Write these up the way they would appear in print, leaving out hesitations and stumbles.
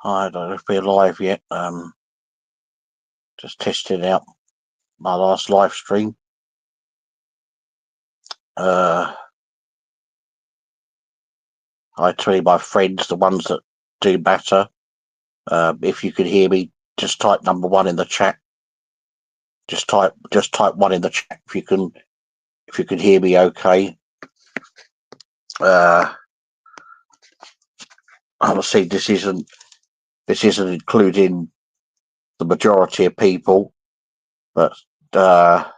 I don't know if we're live yet. Just testing out my last live stream. Hi to any of my friends, the ones that do matter. If you can hear me, just type number one in the chat. Just type one in the chat if you can hear me okay. Obviously this isn't including the majority of people, but my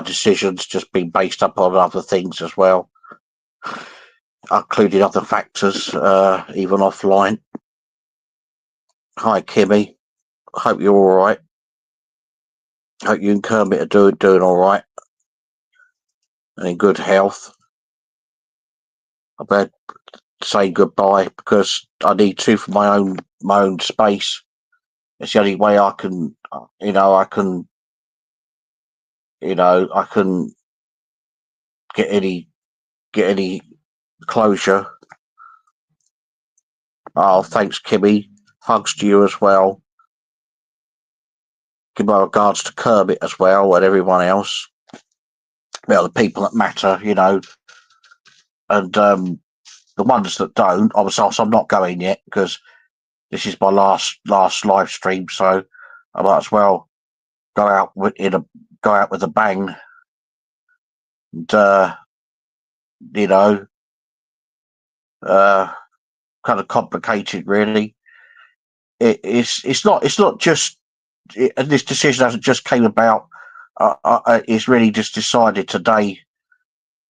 decision's just been based upon other things as well, including other factors, even offline. Hi, Kimmy. Hope you're all right. Hope you and Kermit are doing all right and in good health. I'm about to say goodbye because I need to for my own space. It's the only way I can, I can get any closure. Oh, thanks, Kimmy. Hugs to you as well. Give my regards to Kermit as well and everyone else. Well, the people that matter, and the ones that don't. Obviously, I'm not going yet because this is my last live stream, so I might as well go out with a bang. And kind of complicated, really. It's not just this decision hasn't just came about. It's really just decided today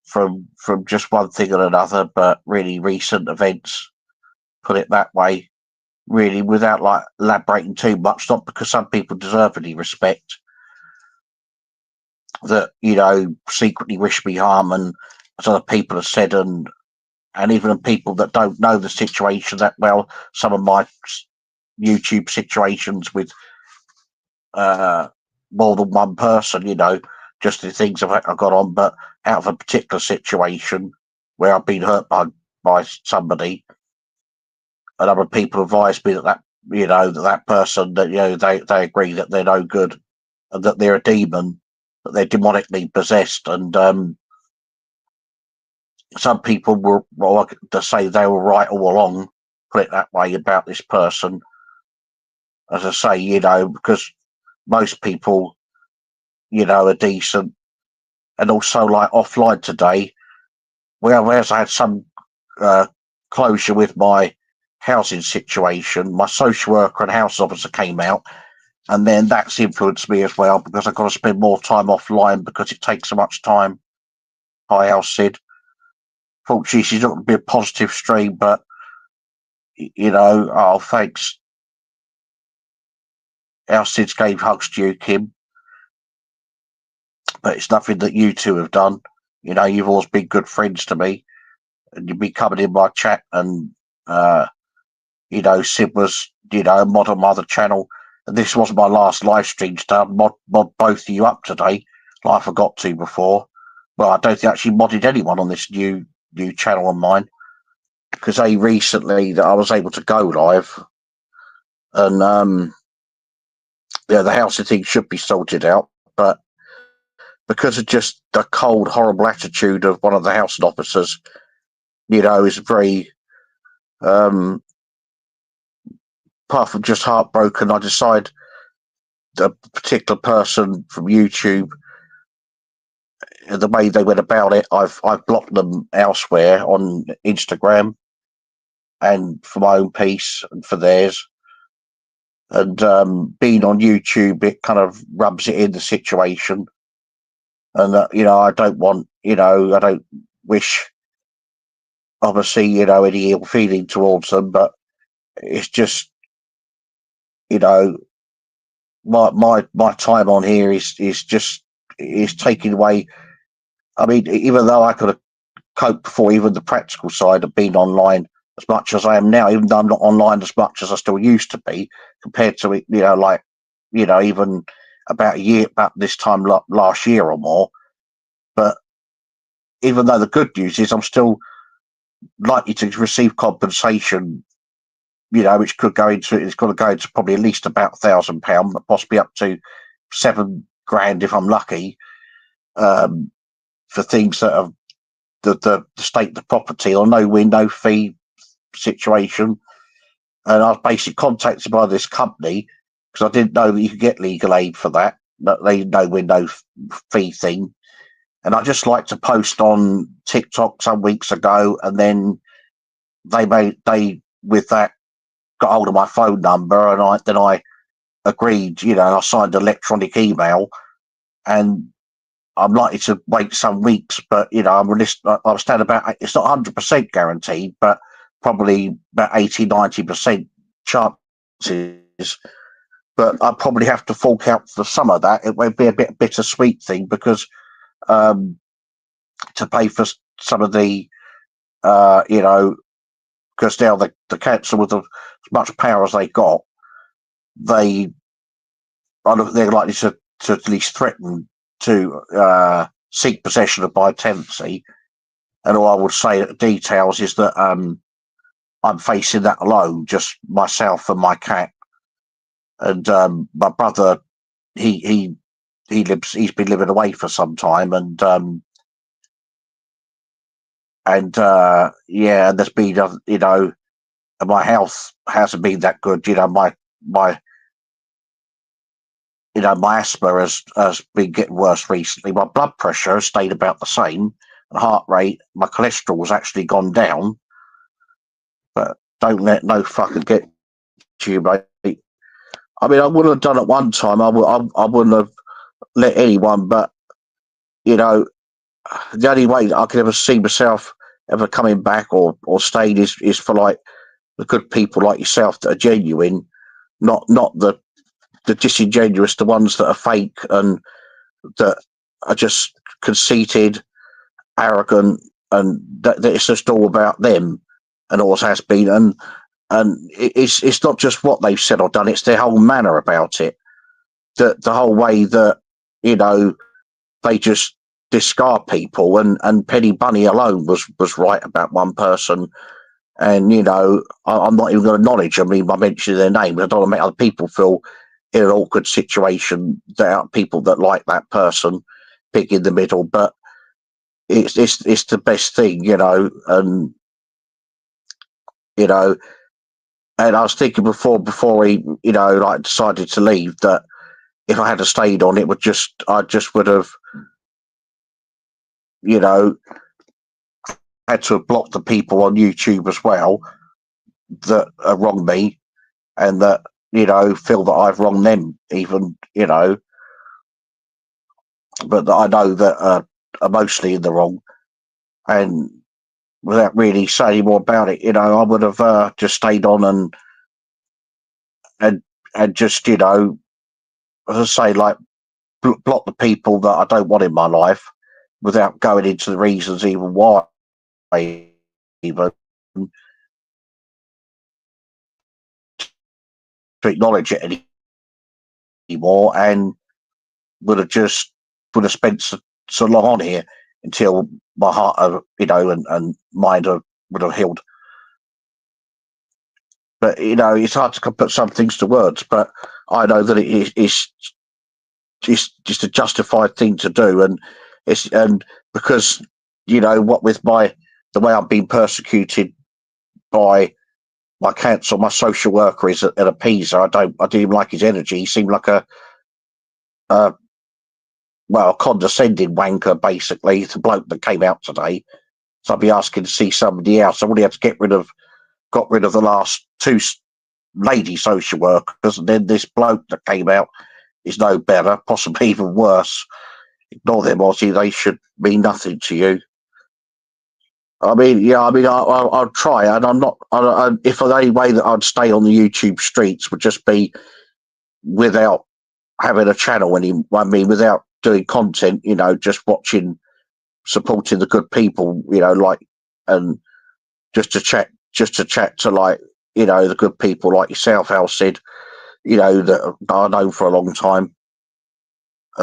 from just one thing and another, but really recent events. Put it that way. Really, without like elaborating too much, not because some people deserve any respect that secretly wish me harm, and as other people have said, and even people that don't know the situation that well, some of my YouTube situations with more than one person, just the things I've got on, but out of a particular situation where I've been hurt by somebody, and other people advise me that person, that they agree that they're no good and that they're a demon, that they're demonically possessed, and some people were to say they were right all along, put it that way, about this person. As I say, because most people, are decent, and also like offline today, whereas I had some closure with my housing situation, my social worker and house officer came out, and then that's influenced me as well because I've got to spend more time offline because it takes so much time. Hi, Sid. Fortunately, she's not going to be a positive stream, but thanks. Sid's gave hugs to you, Kim, but it's nothing that you two have done. You've always been good friends to me, and you've been coming in my chat, and Sid was, a mod on my other channel, and this wasn't my last live stream to mod both of you up today, like I forgot to before. Well, I don't think I actually modded anyone on this new channel of mine, because recently that I was able to go live, and the housing thing should be sorted out, but because of just the cold, horrible attitude of one of the housing officers, is very apart from just heartbroken, I decide the particular person from YouTube, the way they went about it, I've blocked them elsewhere on Instagram, and for my own peace and for theirs. And being on YouTube, it kind of rubs it in the situation. And I don't want, I don't wish, obviously, any ill feeling towards them, but it's just, my time on here is taking away. I mean, even though I could have coped before, even the practical side of being online as much as I am now, even though I'm not online as much as I still used to be, compared to it, even about this time last year or more. But even though the good news is I'm still likely to receive compensation, you know, which could go into, it's got to go into probably at least about £1,000, possibly up to £7,000 if I'm lucky, for things that have the state the property or no win, no fee situation. And I was basically contacted by this company because I didn't know that you could get legal aid for that, but they no win, no fee thing. And I just like to post on TikTok some weeks ago, and then they with that got hold of my phone number, and I agreed, you know, I signed an electronic email, and I'm likely to wait some weeks, but you know, I'm stand about, it's not 100% guaranteed, but probably about 80-90% chances. But I probably have to fork out for some of that. It would be a bit bittersweet thing because to pay for some of the, you know, because now the council with as much power as they got, they're likely to at least threaten to seek possession of my tenancy. And all I would say at details is that I'm facing that alone, just myself and my cat. And my brother, he he's been living away for some time, and yeah, and there's been, you know, my health hasn't been that good. You know, my you know, my asthma has been getting worse recently. My blood pressure has stayed about the same, and heart rate. My cholesterol has actually gone down. But don't let no fucker get to you, mate. I mean, I would have done it one time. I wouldn't have let anyone. But you know, the only way that I could ever see myself ever coming back or staying is for like the good people like yourself that are genuine, not the disingenuous, the ones that are fake and that are just conceited, arrogant, and that it's just all about them, and always has been. And it's not just what they've said or done; it's their whole manner about it. The whole way that, you know, they just discard people. And Penny Bunny alone was right about one person. And you know, I'm not even going to acknowledge. I mean, by mentioning their name, I don't want to make other people feel in an awkward situation. There are people that like that person, big in the middle, but it's the best thing, you know. And you know, and I was thinking before he, you know, like decided to leave, that if I had stayed on, I just would have, you know, had to have blocked the people on YouTube as well that wronged me, and that, you know, feel that I've wronged them, even, you know, but that I know that are mostly in the wrong. And without really saying more about it, you know, I would have just stayed on and and just, you know, as I say, like block the people that I don't want in my life, without going into the reasons even why, even to acknowledge it anymore, and would have just would have spent so long on here until my heart, you know, and mind would have healed. But you know, it's hard to put some things to words. But I know that it's just a justified thing to do, and because, you know, what with the way I'm being persecuted by my council, my social worker is an appeaser. I didn't even like his energy. He seemed like a well, a condescending wanker, basically. The bloke that came out today. So I'd be asking to see somebody else. I already had to got rid of the last two lady social workers, and then this bloke that came out is no better, possibly even worse. Ignore them, Ozzy. They should mean nothing to you. I mean, yeah, I mean, I'll try, and I'm not. If the only way that I'd stay on the YouTube streets would just be without having a channel anymore. I mean, without doing content, you know, just watching, supporting the good people, you know, like, and just to chat to, like, you know, the good people like yourself, Al Sid, you know, that I know for a long time.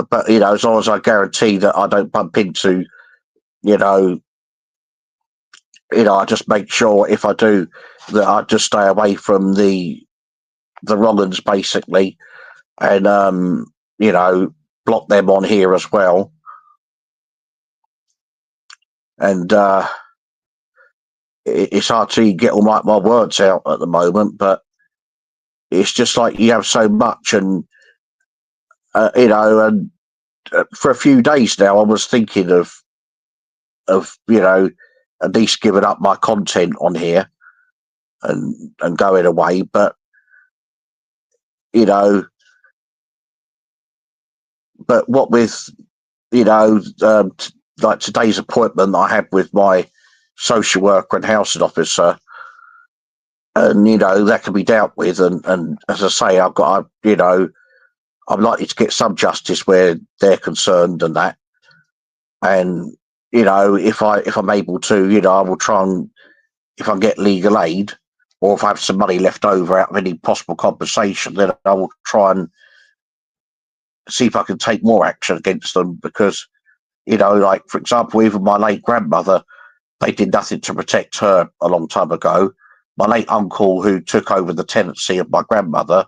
But you know, as long as I guarantee that I don't bump into, you know, I just make sure if I do that I just stay away from the wrong uns basically, and block them on here as well. And it's hard to get all my words out at the moment, but it's just like you have so much, and and for a few days now, I was thinking of at least giving up my content on here and going away, but you know, but what with like today's appointment I had with my social worker and housing officer, and that can be dealt with, and as I say, I've got I'm likely to get some justice where they're concerned and that, and if I'm able to, I will try and, if I get legal aid or if I have some money left over out of any possible compensation, then I will try and see if I can take more action against them, because like for example, even my late grandmother, they did nothing to protect her a long time ago. My late uncle, who took over the tenancy of my grandmother,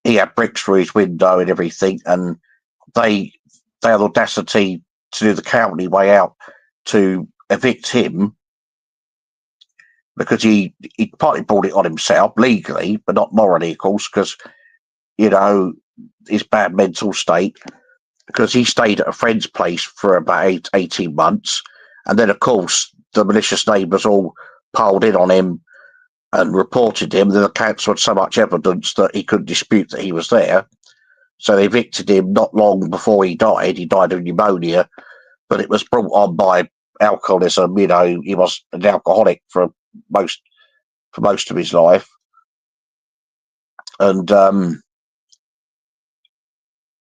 he had bricks through his window and everything, and they had the audacity to do the county way out to evict him because he partly brought it on himself legally, but not morally, of course, because his bad mental state. Because he stayed at a friend's place for about 18 months, and then of course the malicious neighbours all piled in on him and reported him. Then the council had so much evidence that he couldn't dispute that he was there, so they evicted him not long before he died. He died of pneumonia, but it was brought on by alcoholism. He was an alcoholic for most of his life, and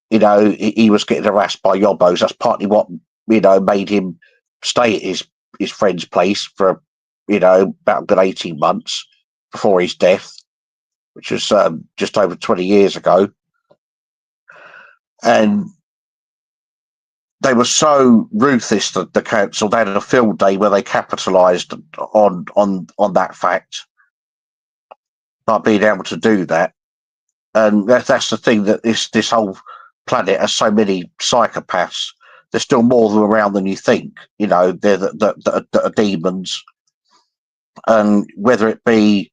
he was getting harassed by yobbos. That's partly what made him stay at his friend's place for about a good 18 months before his death, which was just over 20 years ago. And they were so ruthless that the council, they had a field day where they capitalised on that fact by being able to do that. And that's the thing, that this whole planet has so many psychopaths. There's still more of them around than you think. They're that are demons, and whether it be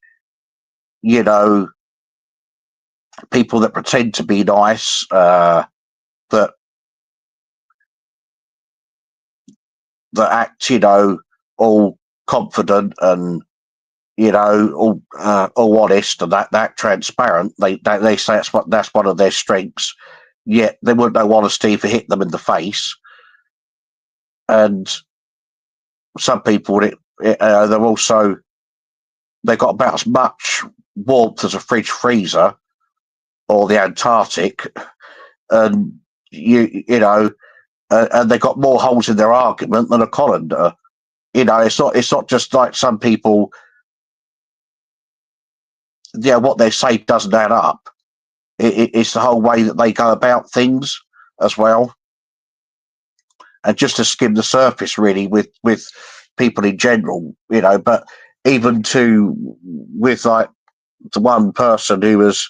people that pretend to be nice, that act all confident and all honest and that transparent. They say that's one of their strengths. Yet they wouldn't know honesty if it hit them in the face. And some people, they're also, they've got about as much warmth as a fridge freezer or the Antarctic, and and they got more holes in their argument than a colander. It's not just like some people. What they say doesn't add up. It's the whole way that they go about things as well, and just to skim the surface really with people in general, But even with like the one person who has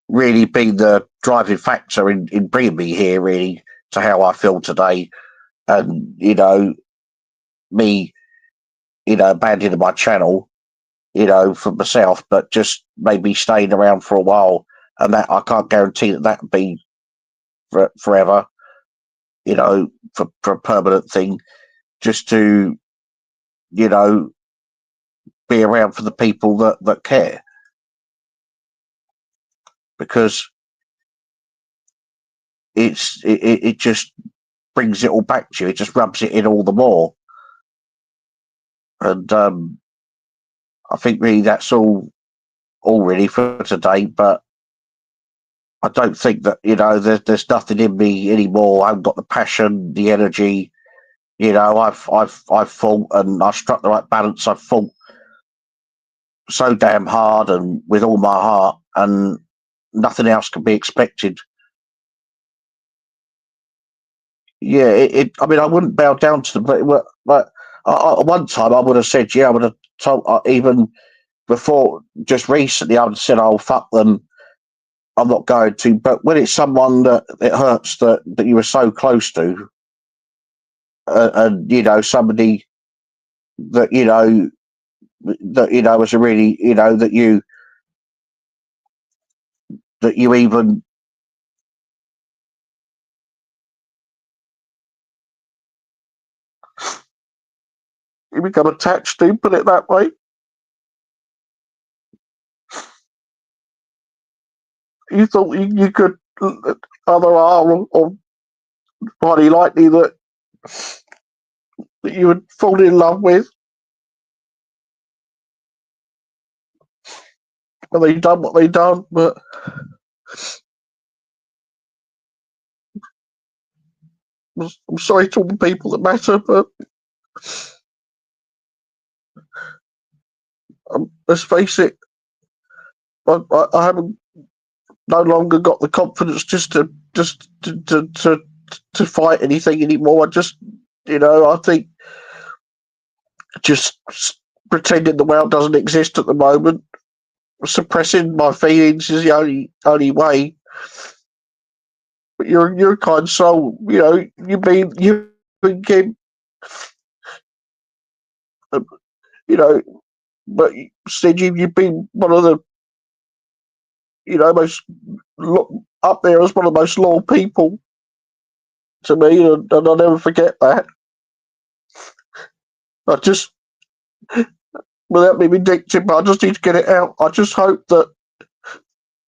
really been the driving factor in bringing me here, really, to how I feel today, and me, abandoning my channel, for myself, but just maybe staying around for a while, and that I can't guarantee that would be forever, for a permanent thing, just to, be around for the people that care, because it just brings it all back to you. It just rubs it in all the more, and I think really that's all really for today. But I don't think that there's nothing in me anymore. I haven't got the passion, the energy. I've fought, and I've struck the right balance. I've fought so damn hard and with all my heart, and nothing else can be expected. Yeah, I mean, I wouldn't bow down to them, but One time I would have said, yeah, I would have told, even before, just recently, I would have said, oh, fuck them, I'm not going to. But when it's someone that it hurts that you were so close to, and, somebody that, was a really, that you even, you become attached to, put it that way. You thought you could either are or highly likely that you would fall in love with, and they done what they done. But I'm sorry to all the people that matter, but let's face it, I haven't no longer got the confidence to fight anything anymore. I just, I think just pretending the world doesn't exist at the moment, suppressing my feelings is the only way. But you're a kind soul, you Kim, you know, but Sid, you've been one of the, most up there as one of the most loyal people to me, and I'll never forget that. I just, without being vindictive, but I just need to get it out. I just hope that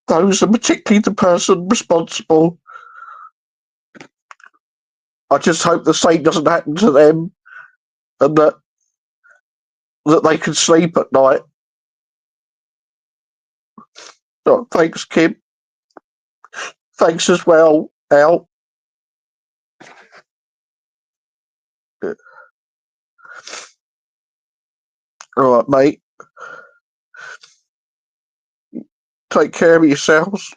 those, and particularly the person responsible, I just hope the same doesn't happen to them, and that they can sleep at night. Oh, thanks, Kim. Thanks as well, Al. All right, mate. Take care of yourselves.